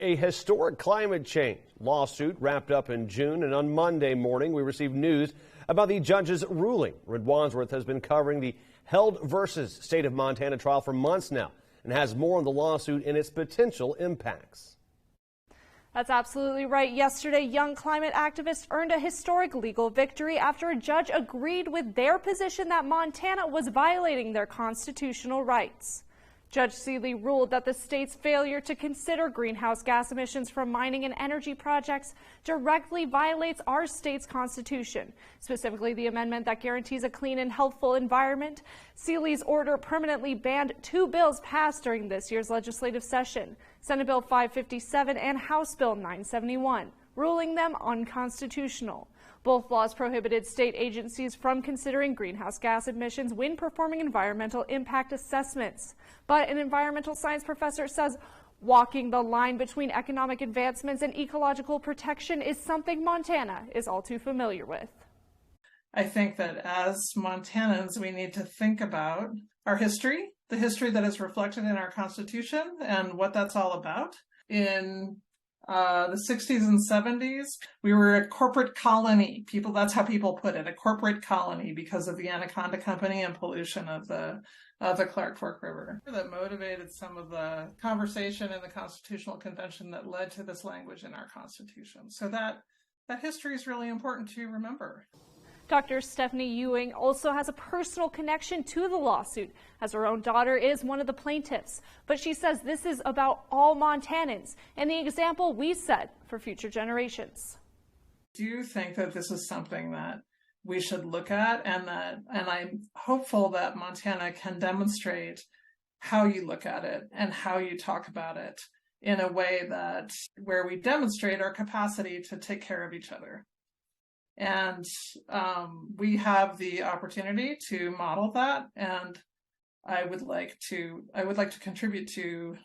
A historic climate change lawsuit wrapped up in June, and on Monday morning we received news about the judge's ruling. Red Wadsworth has been covering the Held versus State of Montana trial for months now and has more on the lawsuit and its potential impacts. That's absolutely right. Yesterday, young climate activists earned a historic legal victory after a judge agreed with their position that Montana was violating their constitutional rights. Judge Seeley ruled that the state's failure to consider greenhouse gas emissions from mining and energy projects directly violates our state's constitution, specifically the amendment that guarantees a clean and healthful environment. Seeley's order permanently banned two bills passed during this year's legislative session, Senate Bill 557 and House Bill 971, ruling them unconstitutional. Both laws prohibited state agencies from considering greenhouse gas emissions when performing environmental impact assessments. But an environmental science professor says walking the line between economic advancements and ecological protection is something Montana is all too familiar with. I think that as Montanans, we need to think about our history, the history that is reflected in our Constitution and what that's all about. In the 60s and 70s, we were a corporate colony. That's how people put it, a corporate colony, because of the Anaconda Company and pollution of the Clark Fork River. That motivated some of the conversation in the Constitutional Convention that led to this language in our Constitution. So that history is really important to remember. Dr. Stephanie Ewing also has a personal connection to the lawsuit, as her own daughter is one of the plaintiffs. But she says this is about all Montanans and the example we set for future generations. Do you think that this is something that we should look at, and I'm hopeful that Montana can demonstrate how you look at it and how you talk about it in a way where we demonstrate our capacity to take care of each other. And we have the opportunity to model that, and I would like to contribute to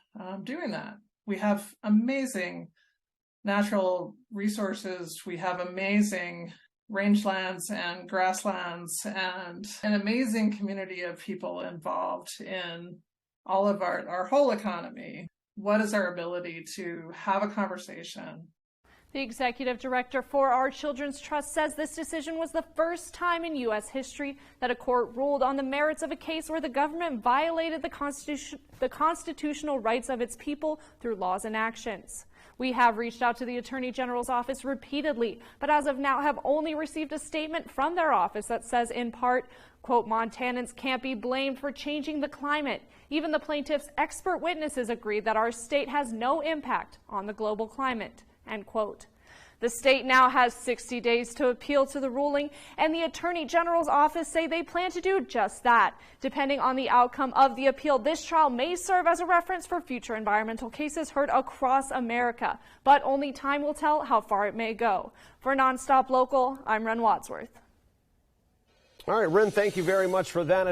doing that. We have amazing natural resources. We have amazing rangelands and grasslands, and an amazing community of people involved in all of our whole economy. What is our ability to have a conversation? The executive director for Our Children's Trust says this decision was the first time in U.S. history that a court ruled on the merits of a case where the government violated the constitutional rights of its people through laws and actions. We have reached out to the Attorney General's office repeatedly, but as of now have only received a statement from their office that says, in part, quote, Montanans can't be blamed for changing the climate. Even the plaintiff's expert witnesses agree that our state has no impact on the global climate. End quote. The state now has 60 days to appeal to the ruling, and the Attorney General's office say they plan to do just that. Depending on the outcome of the appeal, this trial may serve as a reference for future environmental cases heard across America, but only time will tell how far it may go. For Nonstop Local, I'm Ren Wadsworth. All right, Ren, thank you very much for that.